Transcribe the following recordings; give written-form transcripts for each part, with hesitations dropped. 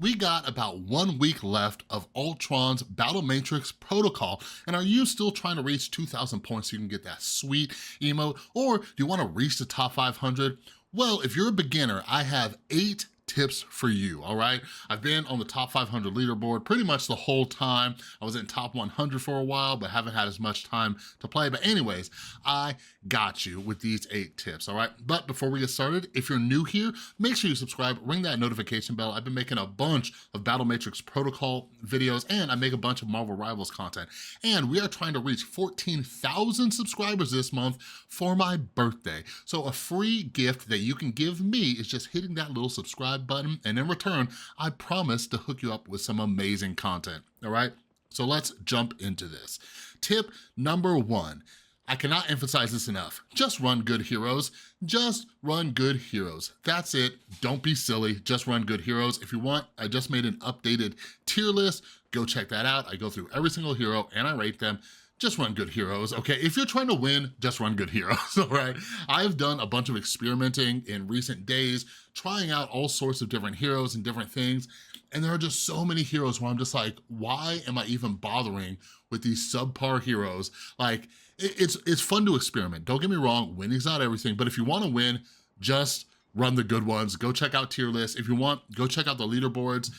We got about 1 week left of Ultron's Battle Matrix Protocol, and are you still trying to reach 2,000 points so you can get that sweet emote, or do you wanna reach the top 500? Well, if you're a beginner, I have 8 tips for you, all right? I've been on the top 500 leaderboard pretty much the whole time. I was in top 100 for a while, but haven't had as much time to play. But anyways, I got you with these 8 tips, all right? But before we get started, if you're new here, make sure you subscribe, ring that notification bell. I've been making a bunch of Battle Matrix Protocol videos, and I make a bunch of Marvel Rivals content. And we are trying to reach 14,000 subscribers this month for my birthday. So a free gift that you can give me is just hitting that little subscribe button, and in return, I promise to hook you up with some amazing content, all right? So let's jump into this. Tip number 1, I cannot emphasize this enough. Just run good heroes. Just run good heroes. That's it. Don't be silly. Just run good heroes. If you want, I just made an updated tier list. Go check that out. I go through every single hero and I rate them. Just run good heroes, okay? If you're trying to win, just run good heroes, all right? I've done a bunch of experimenting in recent days, trying out all sorts of different heroes and different things, and there are just so many heroes where I'm just like, why am I even bothering with these subpar heroes? Like, it's fun to experiment. Don't get me wrong, winning's not everything, but if you wanna win, just run the good ones. Go check out tier lists. If you want, go check out the leaderboards.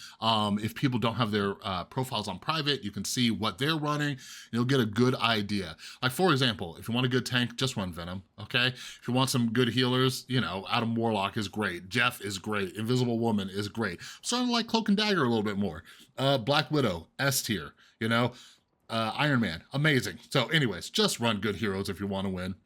If people don't have their profiles on private, you can see what they're running. You'll get a good idea. Like, for example, if you want a good tank, just run Venom, okay? If you want some good healers, you know, Adam Warlock is great. Jeff is great. Invisible Woman is great. I'm starting to like Cloak and Dagger a little bit more. Black Widow, S tier, you know? Iron Man, amazing. So anyways, just run good heroes if you want to win.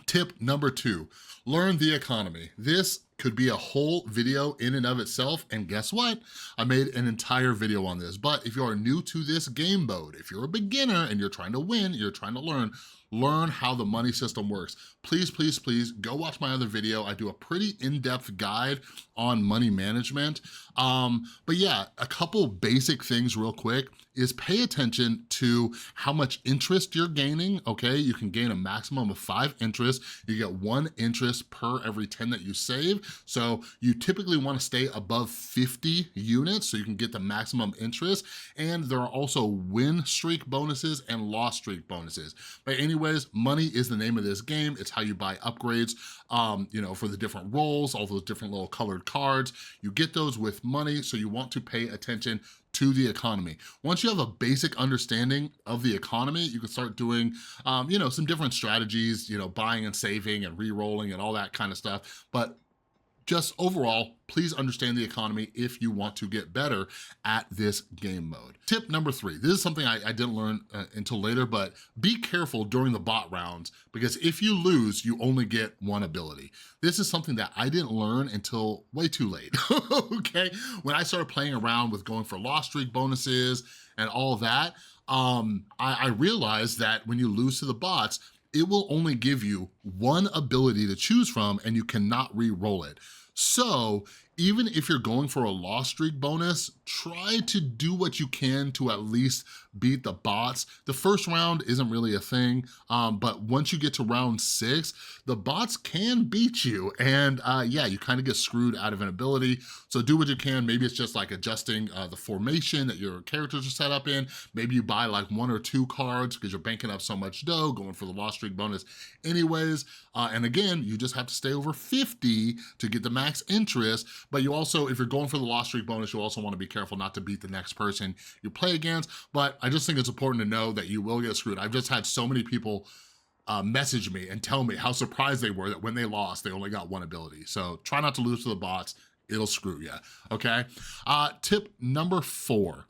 Tip number 2, learn the economy. This could be a whole video in and of itself, and guess what? I made an entire video on this, but if you are new to this game mode, if you're a beginner and you're trying to win, you're trying to learn how the money system works. Please, please, please go watch my other video. I do a pretty in-depth guide on money management. But yeah, a couple basic things real quick is pay attention to how much interest you're gaining, okay? You can gain a maximum of 5 interest. You get 1 interest per every 10 that you save. So you typically wanna stay above 50 units so you can get the maximum interest. And there are also win streak bonuses and loss streak bonuses. But anyways, money is the name of this game. It's how you buy upgrades, you know, for the different roles, all those different little colored cards. You get those with money, so you want to pay attention to the economy. Once you have a basic understanding of the economy, you can start doing, you know, some different strategies, you know, buying and saving and re-rolling and all that kind of stuff. But just overall, please understand the economy if you want to get better at this game mode. Tip number 3, this is something I didn't learn until later, but be careful during the bot rounds, because if you lose, you only get 1 ability. This is something that I didn't learn until way too late, okay? When I started playing around with going for loss streak bonuses and all that, I realized that when you lose to the bots, it will only give you 1 ability to choose from, and you cannot re-roll it. So even if you're going for a loss streak bonus, try to do what you can to at least beat the bots. The first round isn't really a thing, but once you get to round 6, the bots can beat you, and yeah, you kind of get screwed out of an ability. So do what you can. Maybe it's just like adjusting the formation that your characters are set up in. Maybe you buy like 1 or 2 cards because you're banking up so much dough, going for the loss streak bonus anyways. And again, you just have to stay over 50 to get the max interest. But you also, if you're going for the loss streak bonus, you also want to be careful not to beat the next person you play against. But I just think it's important to know that you will get screwed. I've just had so many people message me and tell me how surprised they were that when they lost, they only got 1 ability. So try not to lose to the bots. It'll screw you, okay? Tip number 4,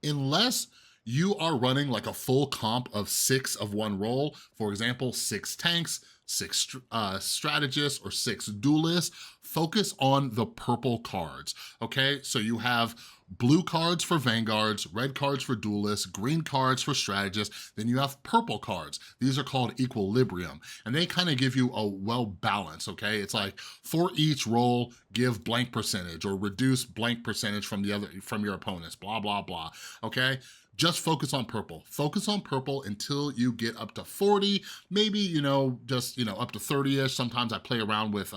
unless you are running like a full comp of 6 of one role, for example, 6 tanks, 6 strategists, or 6 duelists, focus on the purple cards, okay? So you have blue cards for vanguards, red cards for duelists, green cards for strategists, then you have purple cards. These are called equilibrium, and they kind of give you a well balance, okay? It's like for each role, give blank percentage or reduce blank percentage from your opponents, blah, blah, blah, okay? just focus on purple. Focus on purple until you get up to 40, maybe, just, up to 30-ish. Sometimes I play around with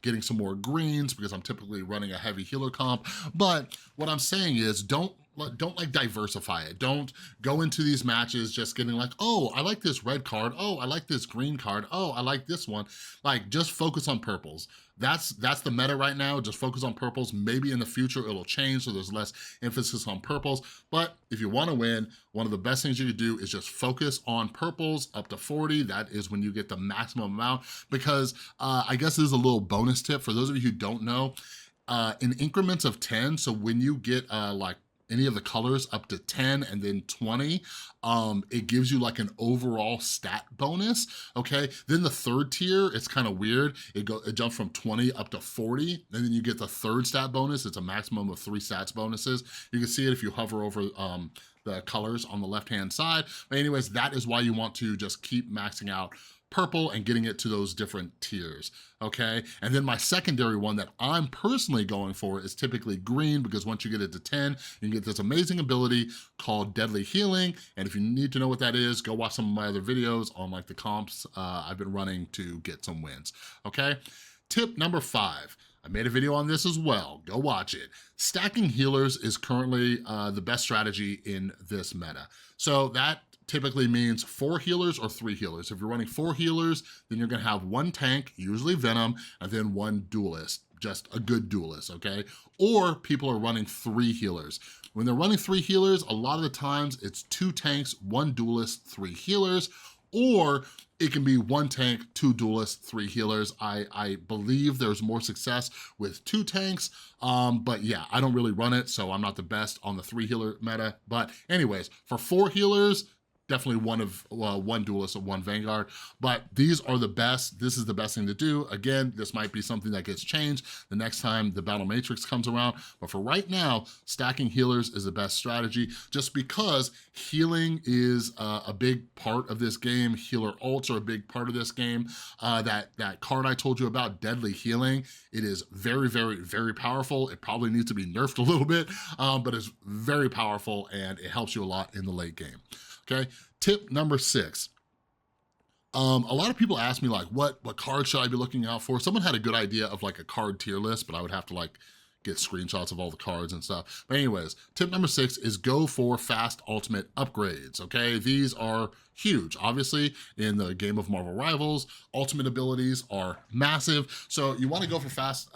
getting some more greens because I'm typically running a heavy healer comp. But what I'm saying is don't like diversify it. Don't go into these matches just getting like, oh, I like this red card. Oh, I like this green card. Oh, I like this one. Like, just focus on purples. That's the meta right now. Just focus on purples. Maybe in the future it'll change so there's less emphasis on purples. But if you wanna win, one of the best things you can do is just focus on purples up to 40. That is when you get the maximum amount, because I guess this is a little bonus tip for those of you who don't know, in increments of 10, so when you get like any of the colors up to 10 and then 20, it gives you like an overall stat bonus, okay? Then the third tier, it's kind of weird. It jumps from 20 up to 40, and then you get the third stat bonus. It's a maximum of 3 stats bonuses. You can see it if you hover over the colors on the left-hand side. But anyways, that is why you want to just keep maxing out purple and getting it to those different tiers, okay? And then my secondary one that I'm personally going for is typically green, because once you get it to 10, you can get this amazing ability called Deadly Healing. And if you need to know what that is, go watch some of my other videos on like the comps I've been running to get some wins, okay? Tip number 5. I made a video on this as well, go watch it. Stacking healers is currently the best strategy in this meta. So that typically means 4 healers or 3 healers. If you're running 4 healers, then you're gonna have 1 tank, usually Venom, and then 1 duelist, just a good duelist, okay? Or people are running 3 healers. When they're running 3 healers, a lot of the times it's 2 tanks, 1 duelist, 3 healers, or it can be 1 tank, 2 duelists, 3 healers. I believe there's more success with 2 tanks, but yeah, I don't really run it, so I'm not the best on the 3 healer meta. But anyways, for 4 healers, definitely one duelist or 1 Vanguard, but these are the best. This is the best thing to do. Again, this might be something that gets changed the next time the battle matrix comes around, but for right now, stacking healers is the best strategy, just because healing is a big part of this game. Healer ults are a big part of this game. That card I told you about, Deadly Healing, it is very, very, very powerful. It probably needs to be nerfed a little bit, but it's very powerful and it helps you a lot in the late game. Okay, tip number 6. A lot of people ask me like, what card should I be looking out for? Someone had a good idea of like a card tier list, but I would have to like get screenshots of all the cards and stuff. But anyways, tip number 6 is go for fast ultimate upgrades, okay? These are huge. Obviously, in the game of Marvel Rivals, ultimate abilities are massive. So you wanna go for fast,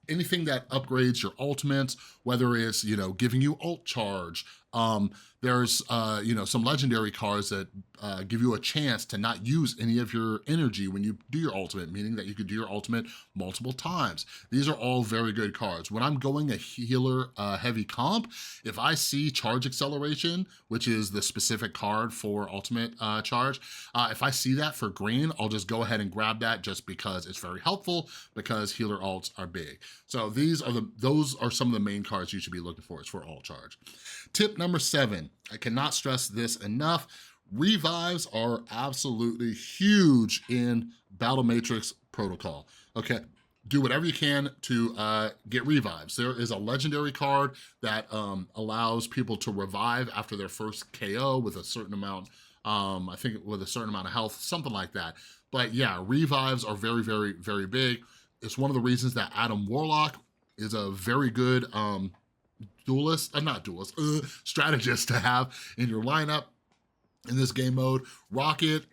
anything that upgrades your ultimates, whether it's, giving you ult charge. There's, some legendary cards that give you a chance to not use any of your energy when you do your ultimate, meaning that you could do your ultimate multiple times. These are all very good cards. When I'm going a healer heavy comp, if I see charge acceleration, which is the specific card for ultimate charge, if I see that for green, I'll just go ahead and grab that just because it's very helpful, because healer ults are big. So those are some of the main cards you should be looking for, is for ult charge. Tip number 7, I cannot stress this enough. Revives are absolutely huge in Battle Matrix Protocol, okay? Do whatever you can to get revives. There is a legendary card that allows people to revive after their first KO with a certain amount, I think with a certain amount of health, something like that. But yeah, revives are very, very, very big. It's one of the reasons that Adam Warlock is a very good strategist to have in your lineup in this game mode. Rocket,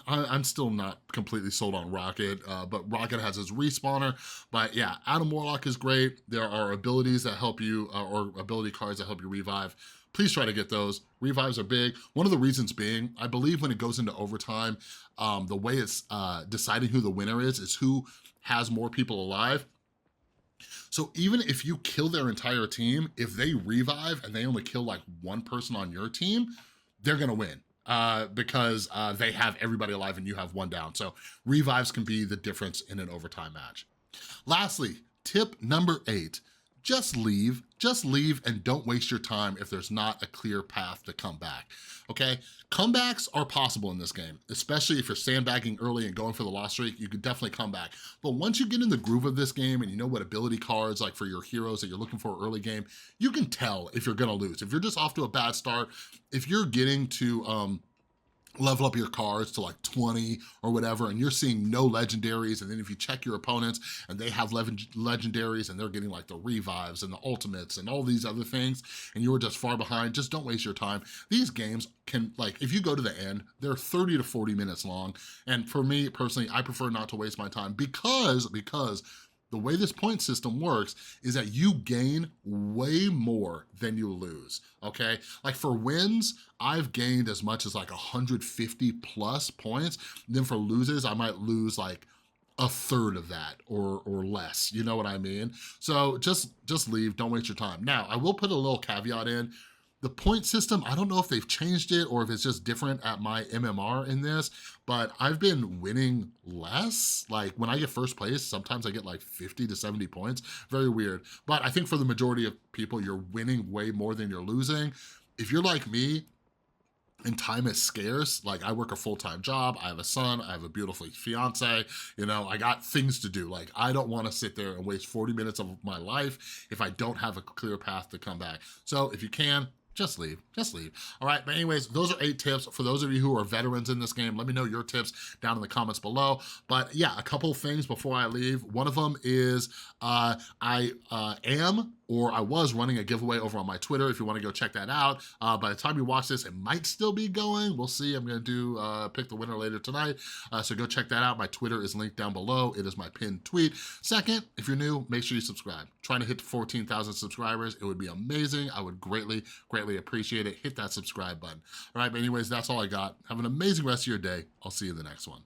I'm still not completely sold on Rocket, but Rocket has his respawner. But yeah, Adam Warlock is great. There are abilities that help you, or ability cards that help you revive. Please try to get those. Revives are big. One of the reasons being, I believe when it goes into overtime, the way it's deciding who the winner is who has more people alive. So even if you kill their entire team, if they revive and they only kill like 1 person on your team, they're gonna win because they have everybody alive and you have 1 down. So revives can be the difference in an overtime match. Lastly, tip number 8, just leave and don't waste your time if there's not a clear path to come back, okay? Comebacks are possible in this game, especially if you're sandbagging early and going for the loss streak, you could definitely come back. But once you get in the groove of this game and you know what ability cards like for your heroes that you're looking for early game, you can tell if you're gonna lose. If you're just off to a bad start, if you're getting to level up your cards to like 20 or whatever, and you're seeing no legendaries, and then if you check your opponents and they have legendaries and they're getting like the revives and the ultimates and all these other things, and you're just far behind, just don't waste your time. These games can, like, if you go to the end, they're 30 to 40 minutes long, and for me personally, I prefer not to waste my time because the way this point system works is that you gain way more than you lose, okay? Like for wins, I've gained as much as like 150 plus points. Then for losers, I might lose like a third of that or less, you know what I mean? So just leave, don't waste your time. Now, I will put a little caveat in. The point system, I don't know if they've changed it or if it's just different at my MMR in this, but I've been winning less. Like when I get first place, sometimes I get like 50 to 70 points. Very weird. But I think for the majority of people, you're winning way more than you're losing. If you're like me, and time is scarce, like I work a full-time job, I have a son, I have a beautiful fiance, you know, I got things to do. Like I don't wanna sit there and waste 40 minutes of my life if I don't have a clear path to come back. So if you can, just leave. All right, but anyways, those are 8 tips. For those of you who are veterans in this game, let me know your tips down in the comments below. But yeah, a couple of things before I leave. One of them is I was running a giveaway over on my Twitter if you wanna go check that out. By the time you watch this, it might still be going. We'll see, I'm gonna do pick the winner later tonight. So go check that out. My Twitter is linked down below. It is my pinned tweet. Second, if you're new, make sure you subscribe. Trying to hit 14,000 subscribers. It would be amazing. I would greatly appreciate it. Hit that subscribe button. All right, but anyways, that's all I got. Have an amazing rest of your day. I'll see you in the next one.